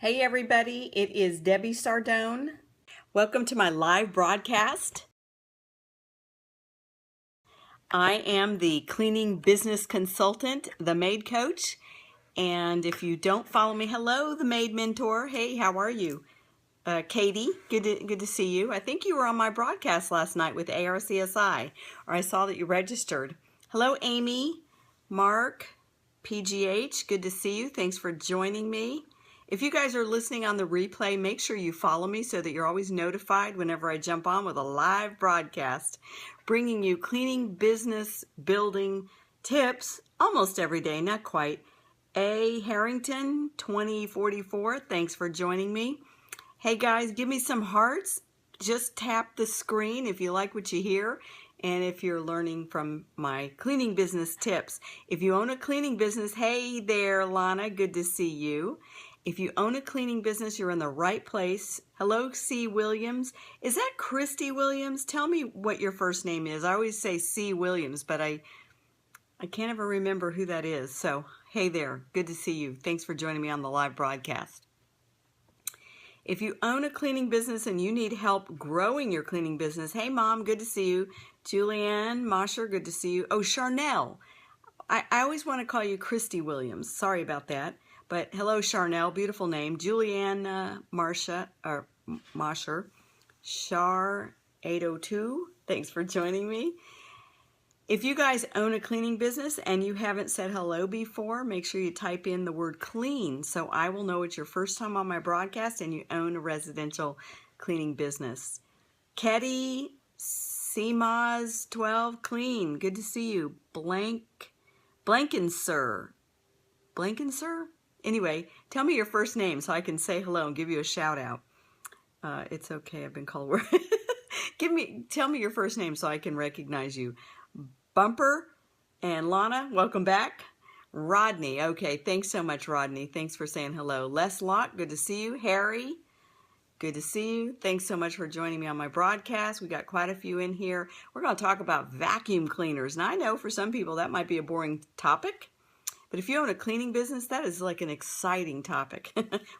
Hey everybody, it is Debbie Sardone. Welcome to my live broadcast. I am the cleaning business consultant, the maid coach, and if you don't follow me, hello, the maid mentor. Hey, how are you? Katie, good to see you. I think you were on my broadcast last night with ARCSI, or I saw that you registered. Hello, Amy, Mark, PGH, good to see you. Thanks for joining me. If you guys are listening on the replay, make sure you follow me so that you're always notified whenever I jump on with a live broadcast, bringing you cleaning, business, building tips almost every day, not quite. A. Harrington, 2044, thanks for joining me. Hey guys, give me some hearts. Just tap the screen if you like what you hear and if you're learning from my cleaning business tips. If you own a cleaning business, hey there, Lana, good to see you. If you own a cleaning business, you're in the right place. Hello, C. Williams. Is that Christy Williams? Tell me what your first name is. I always say C. Williams, but I can't ever remember who that is. So, hey there. Good to see you. Thanks for joining me on the live broadcast. If you own a cleaning business and you need help growing your cleaning business, hey, Mom, good to see you. Julianne Mosher, good to see you. Oh, Charnel. I always want to call you Christy Williams. Sorry about that. But hello, Charnel, beautiful name. Julianne Mosher, Char 802, thanks for joining me. If you guys own a cleaning business and you haven't said hello before, make sure you type in the word clean so I will know it's your first time on my broadcast and you own a residential cleaning business. Ketty CMOS 12, clean, good to see you. Blankensir. Anyway, tell me your first name so I can say hello and give you a shout out. It's okay, I've been called word. Tell me your first name so I can recognize you. Bumper and Lana, welcome back. Rodney, okay, thanks so much, Rodney. Thanks for saying hello. Les Locke, good to see you. Harry, good to see you. Thanks so much for joining me on my broadcast. We got quite a few in here. We're going to talk about vacuum cleaners. Now, I know for some people that might be a boring topic, but if you own a cleaning business, that is like an exciting topic.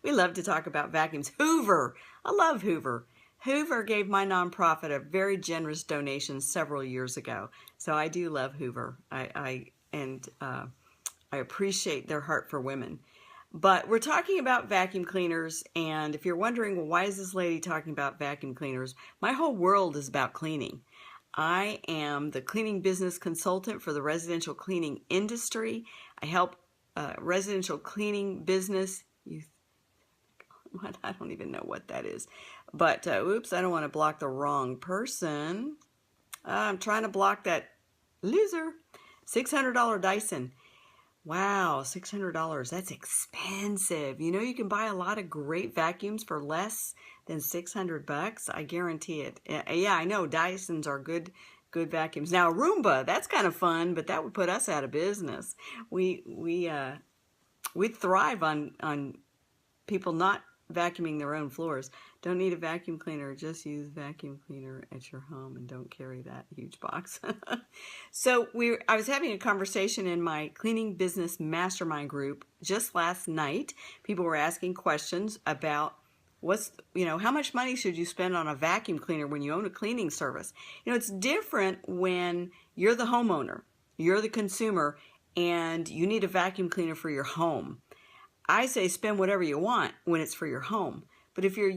We love to talk about vacuums. Hoover, I love Hoover. Hoover gave my nonprofit a very generous donation several years ago. So I do love Hoover. I appreciate their heart for women. But we're talking about vacuum cleaners, and if you're wondering, well, why is this lady talking about vacuum cleaners? My whole world is about cleaning. I am the cleaning business consultant for the residential cleaning industry. I help residential cleaning business. I don't even know what that is. But, oops, I don't want to block the wrong person. I'm trying to block that loser. $600 Dyson. Wow, $600. That's expensive. You know, you can buy a lot of great vacuums for less than 600 bucks. I guarantee it. Yeah, I know Dysons are good vacuums. Now, Roomba, that's kind of fun, but that would put us out of business. We thrive on people not vacuuming their own floors. Don't need a vacuum cleaner, just use vacuum cleaner at your home and don't carry that huge box. So I was having a conversation in my cleaning business mastermind group just last night. People were asking questions about how much money should you spend on a vacuum cleaner when you own a cleaning service? You know, it's different when you're the homeowner, you're the consumer, and you need a vacuum cleaner for your home. I say spend whatever you want when it's for your home. But if you're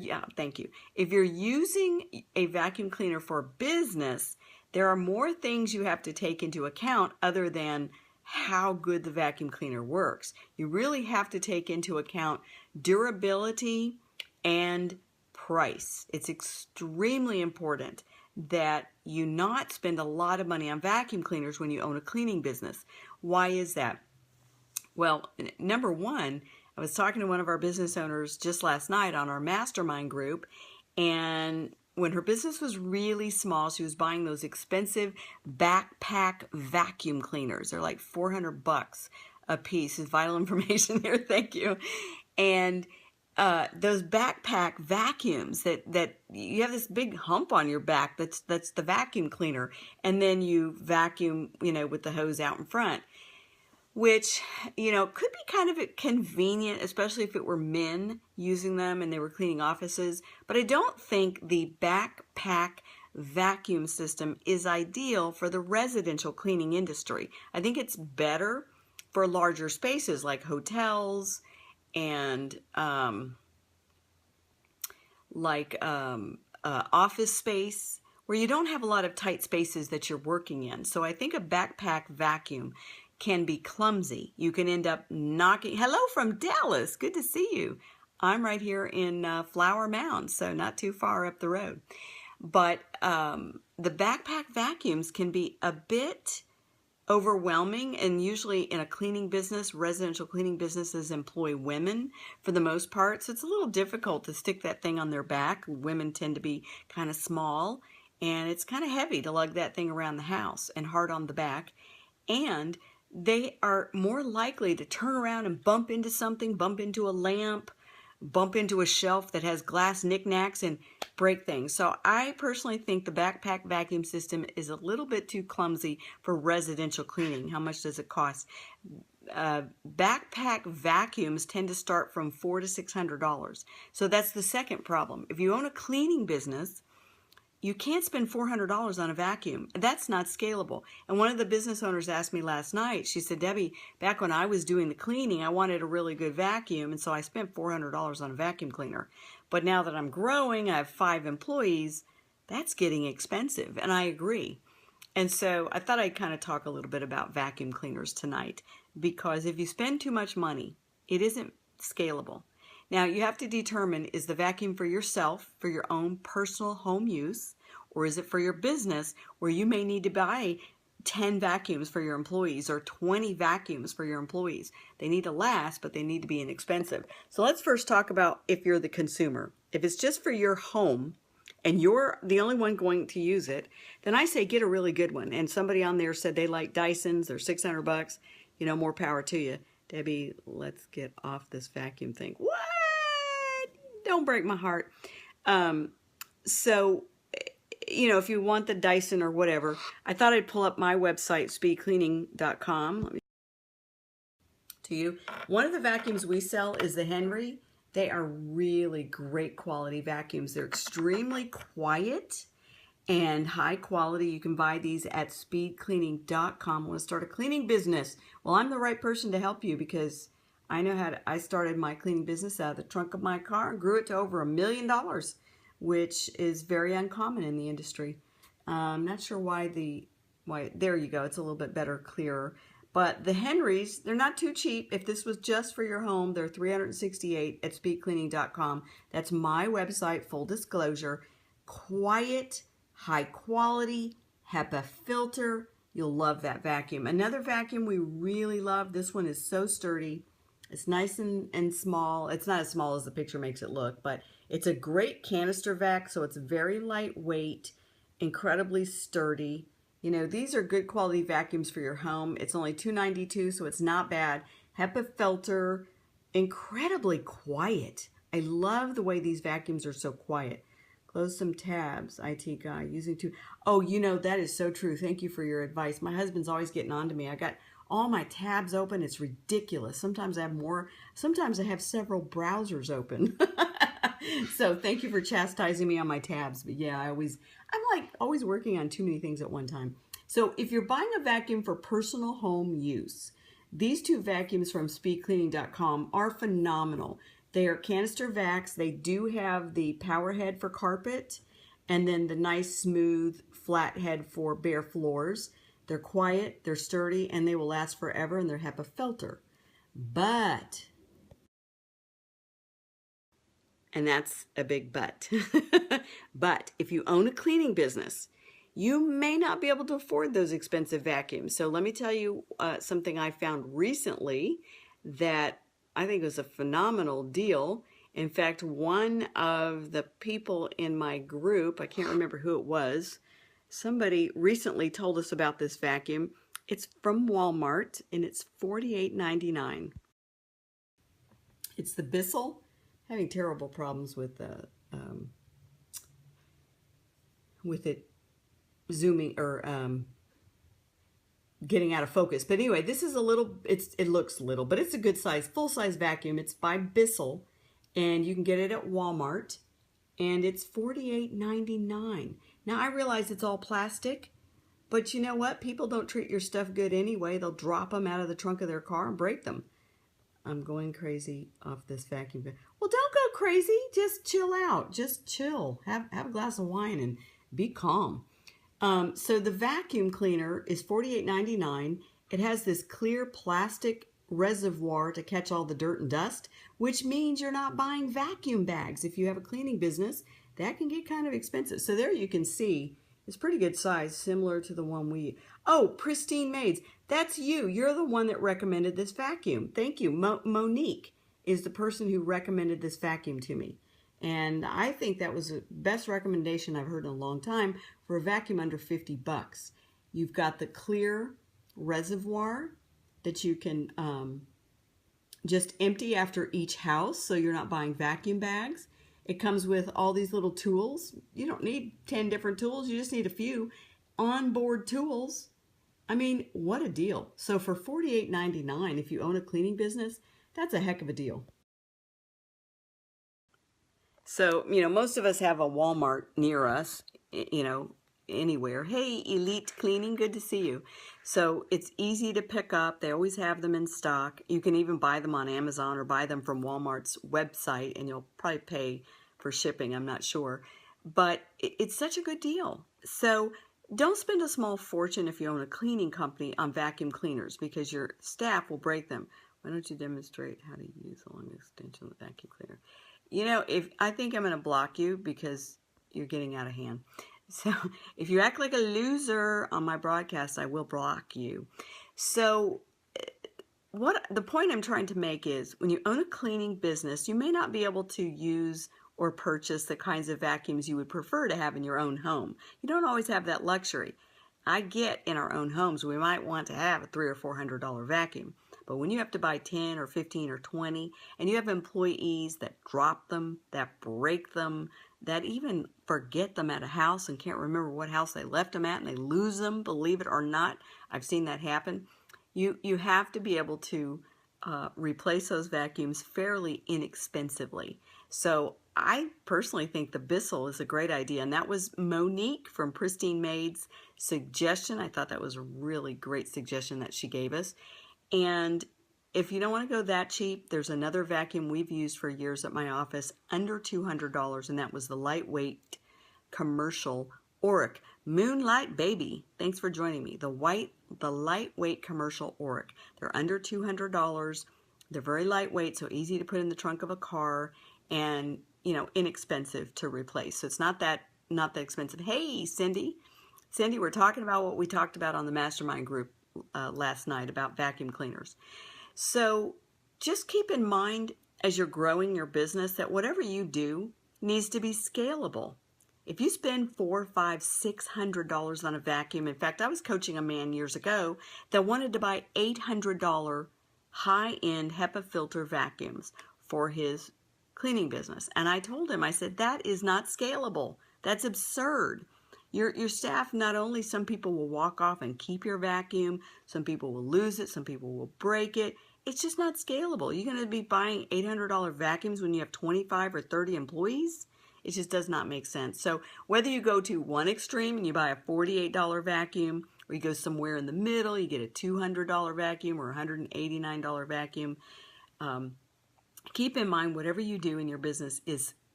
using a vacuum cleaner for business, there are more things you have to take into account other than how good the vacuum cleaner works. You really have to take into account durability and price. It's extremely important that you not spend a lot of money on vacuum cleaners when you own a cleaning business. Why is that? Well, number one, I was talking to one of our business owners just last night on our mastermind group, and when her business was really small, she was buying those expensive backpack vacuum cleaners. They're like 400 bucks a piece. Is vital information here. Thank you. And those backpack vacuums that you have this big hump on your back. That's the vacuum cleaner, and then you vacuum, with the hose out in front. which, could be kind of convenient, especially if it were men using them and they were cleaning offices. But I don't think the backpack vacuum system is ideal for the residential cleaning industry. I think it's better for larger spaces like hotels and office space where you don't have a lot of tight spaces that you're working in. So I think a backpack vacuum can be clumsy. You can end up knocking. Hello from Dallas. Good to see you. I'm right here in Flower Mound, so not too far up the road. But the backpack vacuums can be a bit overwhelming, and usually in a cleaning business, residential cleaning businesses employ women for the most part, so it's a little difficult to stick that thing on their back. Women tend to be kind of small, and it's kind of heavy to lug that thing around the house and hard on the back, and they are more likely to turn around and bump into something, bump into a lamp, bump into a shelf that has glass knickknacks and break things. So I personally think the backpack vacuum system is a little bit too clumsy for residential cleaning. How much does it cost? Backpack vacuums tend to start from $400 to $600. So that's the second problem. If you own a cleaning business, you can't spend $400 on a vacuum. That's not scalable. And one of the business owners asked me last night, she said, Debbie, back when I was doing the cleaning, I wanted a really good vacuum, and so I spent $400 on a vacuum cleaner. But now that I'm growing, I have 5 employees, that's getting expensive, and I agree. And so I thought I'd kind of talk a little bit about vacuum cleaners tonight, because if you spend too much money, it isn't scalable. Now, you have to determine, is the vacuum for yourself, for your own personal home use, or is it for your business where you may need to buy 10 vacuums for your employees or 20 vacuums for your employees? They need to last, but they need to be inexpensive. So let's first talk about if you're the consumer. If it's just for your home and you're the only one going to use it, then I say get a really good one. And somebody on there said they like Dysons, they're $600. More power to you. Debbie, let's get off this vacuum thing. What? Don't break my heart. So, if you want the Dyson or whatever, I thought I'd pull up my website, speedcleaning.com. Let me to you. One of the vacuums we sell is the Henry. They are really great quality vacuums. They're extremely quiet and high quality. You can buy these at speedcleaning.com. Want to start a cleaning business? Well, I'm the right person to help you, because I know I started my cleaning business out of the trunk of my car and grew it to over $1 million, which is very uncommon in the industry. I'm not sure why there you go. It's a little bit better, clearer. But the Henrys, they're not too cheap. If this was just for your home, they're $368 at speedcleaning.com. That's my website, full disclosure. Quiet, high quality, HEPA filter. You'll love that vacuum. Another vacuum we really love, this one is so sturdy. It's nice and small. It's not as small as the picture makes it look, but it's a great canister vac, so it's very lightweight, incredibly sturdy. These are good quality vacuums for your home. It's only $292, so it's not bad. HEPA filter, incredibly quiet. I love the way these vacuums are so quiet. Close some tabs, IT guy, using two. Oh, that is so true. Thank you for your advice. My husband's always getting on to me. I got all my tabs open. It's ridiculous. Sometimes I have more. Sometimes I have several browsers open. So thank you for chastising me on my tabs. But yeah, I'm like always working on too many things at one time. So if you're buying a vacuum for personal home use, these 2 vacuums from speedcleaning.com are phenomenal. They are canister vacs. They do have the power head for carpet and then the nice smooth flat head for bare floors. They're quiet, they're sturdy, and they will last forever, and they're HEPA filter. But, and that's a big but, but if you own a cleaning business, you may not be able to afford those expensive vacuums. So let me tell you something I found recently that I think was a phenomenal deal. In fact, one of the people in my group, I can't remember who it was, somebody recently told us about this vacuum. It's from Walmart, and it's $48.99. It's the Bissell. Having terrible problems with it zooming or getting out of focus. But anyway, this is a little, it looks little, but it's a good size, full-size vacuum. It's by Bissell, and you can get it at Walmart, and it's $48.99. Now, I realize it's all plastic, but you know what? People don't treat your stuff good anyway. They'll drop them out of the trunk of their car and break them. I'm going crazy off this vacuum. Well, don't go crazy. Just chill out. Just chill. Have a glass of wine and be calm. So the vacuum cleaner is $48.99. It has this clear plastic reservoir to catch all the dirt and dust, which means you're not buying vacuum bags. If you have a cleaning business, that can get kind of expensive. So there you can see it's pretty good size, similar to the one we... Oh, Pristine Maids. That's you. You're the one that recommended this vacuum. Thank you. Monique is the person who recommended this vacuum to me. And I think that was the best recommendation I've heard in a long time for a vacuum under 50 bucks. You've got the clear reservoir that you can just empty after each house, so you're not buying vacuum bags. It comes with all these little tools. You don't need 10 different tools. You just need a few onboard tools. I mean, what a deal. So for $48.99, if you own a cleaning business, that's a heck of a deal. So, most of us have a Walmart near us, anywhere. Hey, Elite Cleaning, good to see you. So it's easy to pick up. They always have them in stock. You can even buy them on Amazon or buy them from Walmart's website, and you'll probably pay for shipping, I'm not sure. But it's such a good deal. So don't spend a small fortune if you own a cleaning company on vacuum cleaners, because your staff will break them. Why don't you demonstrate how to use a long extension of the vacuum cleaner? I think I'm going to block you because you're getting out of hand. So if you act like a loser on my broadcast, I will block you. So the point I'm trying to make is, when you own a cleaning business, you may not be able to use or purchase the kinds of vacuums you would prefer to have in your own home. You don't always have that luxury. I get in our own homes, we might want to have a $300 or $400 vacuum. But when you have to buy 10 or 15 or 20, and you have employees that drop them, that break them, that even forget them at a house and can't remember what house they left them at, and they lose them, believe it or not, I've seen that happen. You have to be able to replace those vacuums fairly inexpensively. So I personally think the Bissell is a great idea, and that was Monique from Pristine Maids' suggestion. I thought that was a really great suggestion that she gave us. And if you don't want to go that cheap, there's another vacuum we've used for years at my office, under $200, and that was the lightweight commercial Auric. Moonlight Baby, thanks for joining me. The lightweight commercial Auric. They're under $200. They're very lightweight, so easy to put in the trunk of a car, and inexpensive to replace. So it's not that expensive. Hey, Cindy, we're talking about what we talked about on the mastermind group last night about vacuum cleaners. So just keep in mind as you're growing your business that whatever you do needs to be scalable. If you spend $400, $500, $600 on a vacuum, in fact, I was coaching a man years ago that wanted to buy $800 high-end HEPA filter vacuums for his cleaning business. And I told him, I said, that is not scalable. That's absurd. Your staff, not only some people will walk off and keep your vacuum, some people will lose it, some people will break it. It's just not scalable. You're going to be buying $800 vacuums when you have 25 or 30 employees? It just does not make sense. So whether you go to one extreme and you buy a $48 vacuum, or you go somewhere in the middle, you get a $200 vacuum or a $189 vacuum, keep in mind whatever you do in your business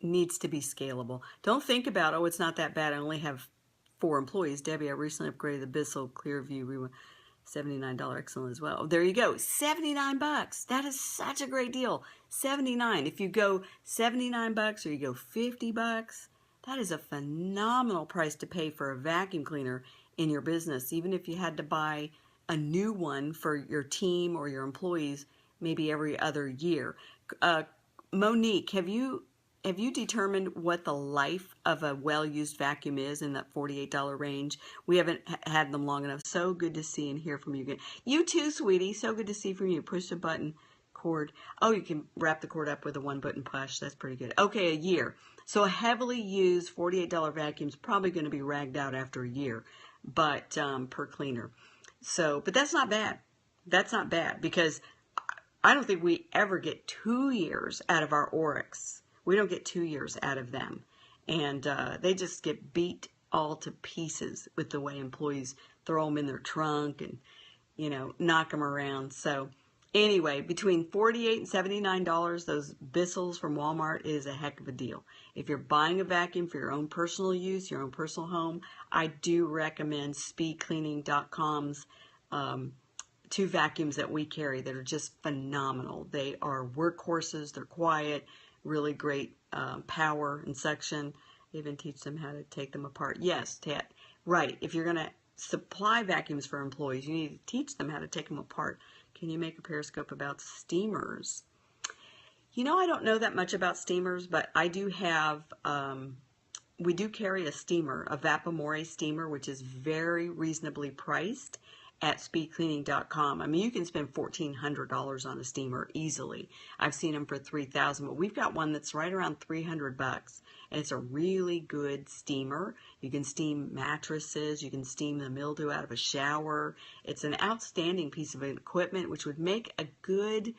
needs to be scalable. Don't think about, oh, it's not that bad, I only have 4 employees. Debbie, I recently upgraded the Bissell Clearview. We were $79, excellent as well. Oh, there you go, $79. That is such a great deal. $79. If you go $79 or you go $50, that is a phenomenal price to pay for a vacuum cleaner in your business. Even if you had to buy a new one for your team or your employees, maybe every other year. Monique, have you determined what the life of a well-used vacuum is in that $48 range? We haven't had them long enough. So good to see and hear from you again. You too, sweetie. So good to see from you. Push the button cord. Oh, you can wrap the cord up with a 1-button push. That's pretty good. Okay, a year. So a heavily used $48 vacuum is probably going to be ragged out after a year, but per cleaner. So, but that's not bad. That's not bad because I don't think we ever get 2 years out of our Oryx. We don't get 2 years out of them. And they just get beat all to pieces with the way employees throw them in their trunk and, knock them around. So anyway, between $48 and $79, those Bissells from Walmart is a heck of a deal. If you're buying a vacuum for your own personal use, your own personal home, I do recommend speedcleaning.com's 2 vacuums that we carry that are just phenomenal. They are workhorses. They're quiet, really great power and suction. They even teach them how to take them apart. Yes, right. If you're going to supply vacuums for employees, you need to teach them how to take them apart. Can you make a Periscope about steamers? I don't know that much about steamers, but I do have, we do carry a steamer, a Vapamore steamer, which is very reasonably priced at speedcleaning.com. I mean, you can spend $1,400 on a steamer easily. I've seen them for $3,000, but we've got one that's right around $300, and it's a really good steamer. You can steam mattresses, you can steam the mildew out of a shower. It's an outstanding piece of equipment, which would make a good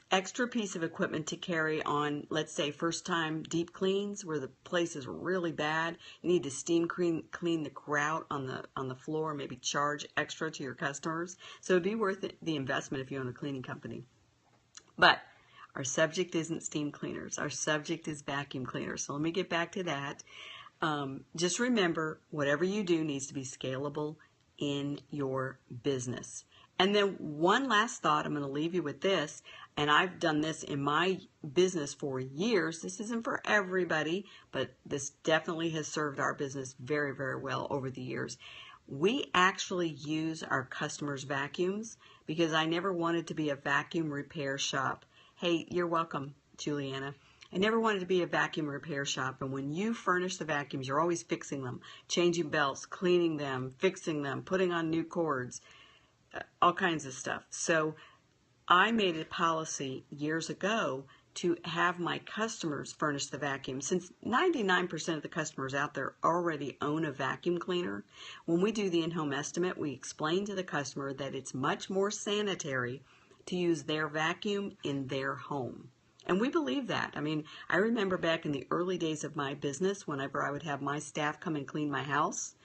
extra piece of equipment to carry on, let's say, first time deep cleans where the place is really bad. You need to steam clean the grout on the floor, maybe charge extra to your customers. So it'd be worth the investment if you own a cleaning company. But our subject isn't steam cleaners. Our subject is vacuum cleaners. So let me get back to that. Just remember, whatever you do needs to be scalable in your business. And then one last thought, I'm going to leave you with this, and I've done this in my business for years. This isn't for everybody, but this definitely has served our business very, very well over the years. We actually use our customers' vacuums because I never wanted to be a vacuum repair shop. Hey, you're welcome, Juliana. I never wanted to be a vacuum repair shop, and when you furnish the vacuums, you're always fixing them, changing belts, cleaning them, fixing them, putting on new cords, all kinds of stuff. So I made a policy years ago to have my customers furnish the vacuum. Since 99% of the customers out there already own a vacuum cleaner, when we do the in-home estimate, we explain to the customer that it's much more sanitary to use their vacuum in their home. And we believe that. I mean, I remember back in the early days of my business, whenever I would have my staff come and clean my house,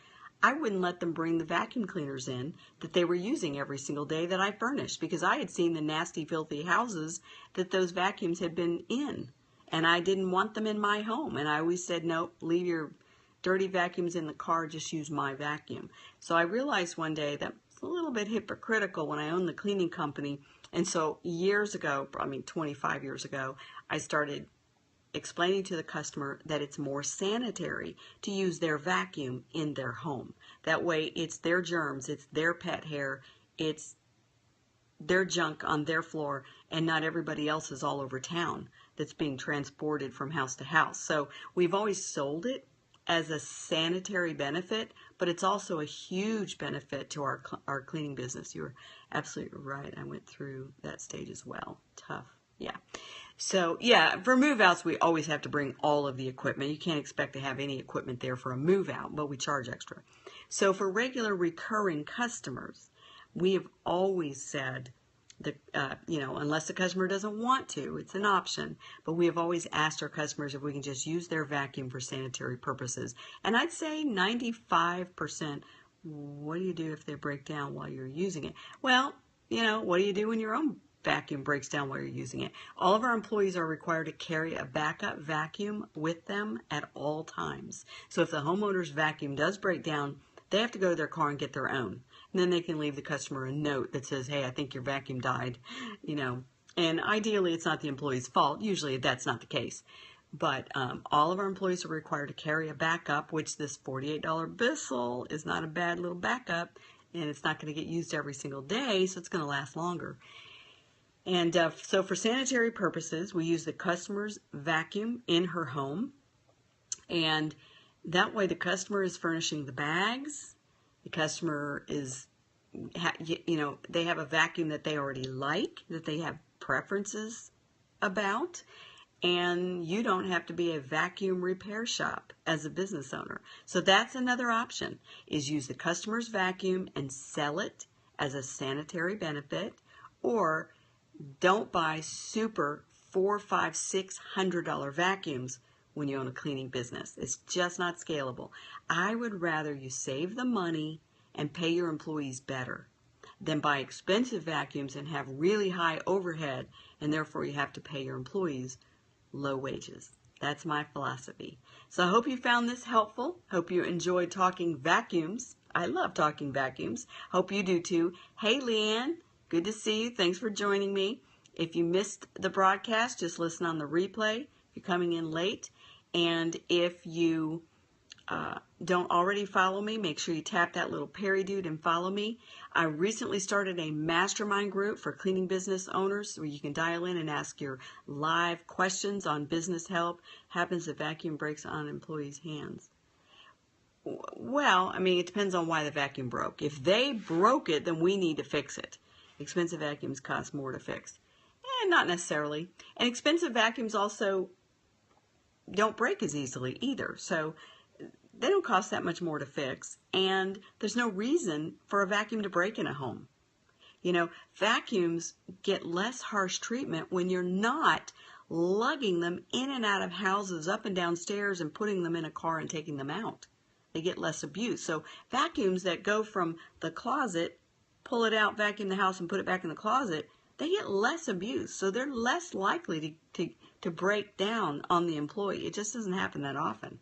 I wouldn't let them bring the vacuum cleaners in that they were using every single day that I furnished, because I had seen the nasty, filthy houses that those vacuums had been in, and I didn't want them in my home. And I always said, nope, leave your dirty vacuums in the car, just use my vacuum. So I realized one day that it's a little bit hypocritical when I owned the cleaning company. And so years ago, 25 years ago, I started explaining to the customer that it's more sanitary to use their vacuum in their home. That way it's their germs, it's their pet hair, it's their junk on their floor, and not everybody else's all over town that's being transported from house to house. So we've always sold it as a sanitary benefit, but it's also a huge benefit to our cleaning business. You're absolutely right. I went through that stage as well. Tough. Yeah. So, yeah, for move-outs, we always have to bring all of the equipment. You can't expect to have any equipment there for a move-out, but we charge extra. So for regular recurring customers, we have always said that, unless the customer doesn't want to, it's an option. But we have always asked our customers if we can just use their vacuum for sanitary purposes. And I'd say 95%, what do you do if they break down while you're using it? Well, what do you do when your own vacuum breaks down while you're using it? All of our employees are required to carry a backup vacuum with them at all times. So if the homeowner's vacuum does break down, they have to go to their car and get their own. And then they can leave the customer a note that says, hey, I think your vacuum died, And ideally, it's not the employee's fault. Usually that's not the case. But all of our employees are required to carry a backup, which this $48 Bissell is not a bad little backup. And it's not going to get used every single day, so it's going to last longer. And so for sanitary purposes, we use the customer's vacuum in her home. And that way the customer is furnishing the bags. The customer is, they have a vacuum that they already like, that they have preferences about. And you don't have to be a vacuum repair shop as a business owner. So that's another option, is use the customer's vacuum and sell it as a sanitary benefit, or don't buy super $400, $500, $600 vacuums when you own a cleaning business. It's just not scalable. I would rather you save the money and pay your employees better than buy expensive vacuums and have really high overhead, and therefore you have to pay your employees low wages. That's my philosophy. So I hope you found this helpful. Hope you enjoyed talking vacuums. I love talking vacuums. Hope you do too. Hey, Leanne, good to see you. Thanks for joining me. If you missed the broadcast, just listen on the replay if you're coming in late. And if you don't already follow me, make sure you tap that little Perry dude and follow me. I recently started a mastermind group for cleaning business owners where you can dial in and ask your live questions on business help. Happens if vacuum breaks on employees' hands. Well, I mean, it depends on why the vacuum broke. If they broke it, then we need to fix it. Expensive vacuums cost more to fix. Not necessarily. And expensive vacuums also don't break as easily either. So they don't cost that much more to fix, and there's no reason for a vacuum to break in a home. You know, vacuums get less harsh treatment when you're not lugging them in and out of houses, up and down stairs, and putting them in a car and taking them out. They get less abuse. So vacuums that go from the closet, pull it out, vacuum the house, and put it back in the closet, they get less abuse. So they're less likely to break down on the employee. It just doesn't happen that often.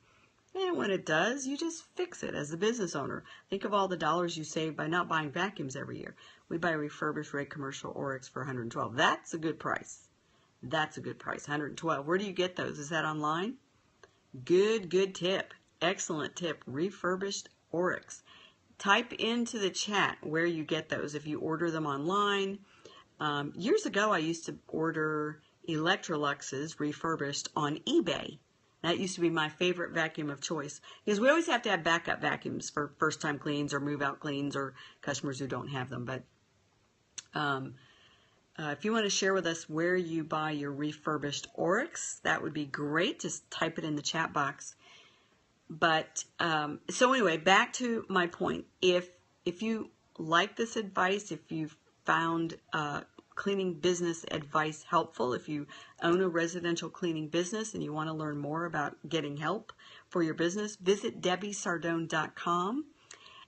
And when it does, you just fix it as a business owner. Think of all the dollars you save by not buying vacuums every year. We buy refurbished Ray Commercial Oryx for $112. That's a good price. That's a good price, $112. Where do you get those? Is that online? Good tip. Excellent tip. Refurbished Oryx. Type into the chat where you get those if you order them online. Years ago, I used to order Electroluxes refurbished on eBay. That used to be my favorite vacuum of choice because we always have to have backup vacuums for first-time cleans or move-out cleans or customers who don't have them. But if you want to share with us where you buy your refurbished Oryx, that would be great. Just type it in the chat box. But so anyway, back to my point. If you like this advice, if you've found cleaning business advice helpful, if you own a residential cleaning business and you want to learn more about getting help for your business, visit DebbieSardone.com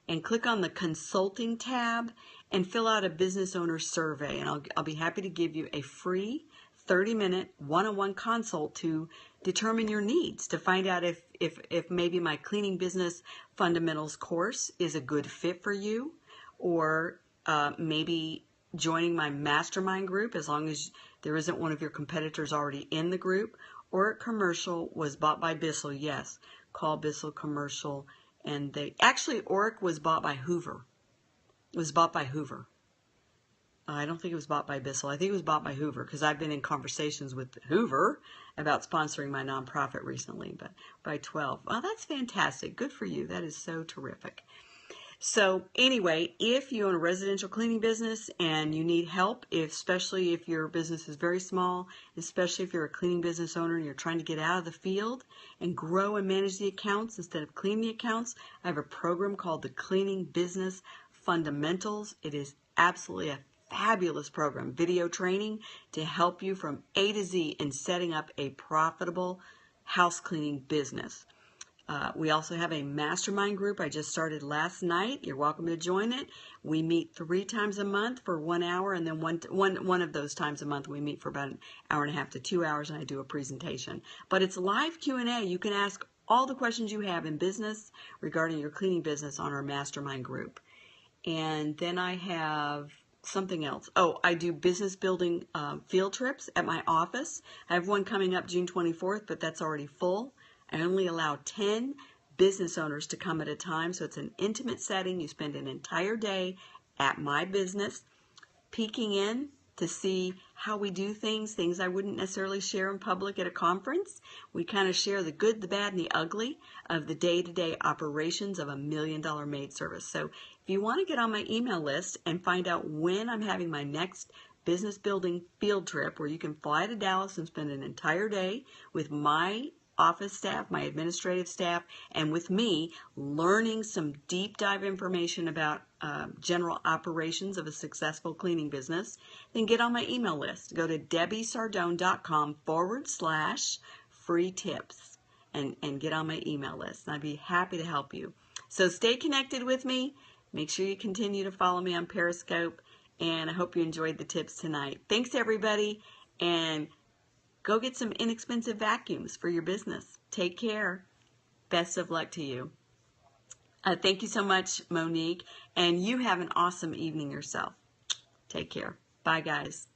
and click on the consulting tab and fill out a business owner survey, and I'll be happy to give you a free 30-minute one-on-one consult to determine your needs, to find out if maybe my cleaning business fundamentals course is a good fit for you, or maybe joining my mastermind group, as long as there isn't one of your competitors already in the group. Or Commercial was bought by Bissell. Yes, call Bissell Commercial. And Oric was bought by Hoover. It was bought by Hoover. I don't think it was bought by Bissell. I think it was bought by Hoover because I've been in conversations with Hoover about sponsoring my nonprofit recently, but by 12. Well, that's fantastic. Good for you. That is so terrific. So anyway, if you own a residential cleaning business and you need help, especially if your business is very small, especially if you're a cleaning business owner and you're trying to get out of the field and grow and manage the accounts instead of clean the accounts, I have a program called the Cleaning Business Fundamentals. It is absolutely a fabulous program, video training to help you from A to Z in setting up a profitable house cleaning business. We also have a mastermind group I just started last night. You're welcome to join it. We meet 3 times a month for 1 hour, and then one of those times a month we meet for about an hour and a half to 2 hours, and I do a presentation. But it's live Q&A. You can ask all the questions you have in business regarding your cleaning business on our mastermind group. And then I have something else. Oh, I do business building field trips at my office. I have one coming up June 24th, but that's already full. I only allow 10 business owners to come at a time, so it's an intimate setting. You spend an entire day at my business, peeking in to see how we do things I wouldn't necessarily share in public at a conference. We kind of share the good, the bad, and the ugly of the day-to-day operations of a $1 million maid service. So if you want to get on my email list and find out when I'm having my next business building field trip, where you can fly to Dallas and spend an entire day with my office staff, my administrative staff, and with me learning some deep dive information about general operations of a successful cleaning business, then get on my email list. Go to DebbieSardone.com/free tips and get on my email list. And I'd be happy to help you. So stay connected with me. Make sure you continue to follow me on Periscope. And I hope you enjoyed the tips tonight. Thanks, everybody. And go get some inexpensive vacuums for your business. Take care. Best of luck to you. Thank you so much, Monique. And you have an awesome evening yourself. Take care. Bye, guys.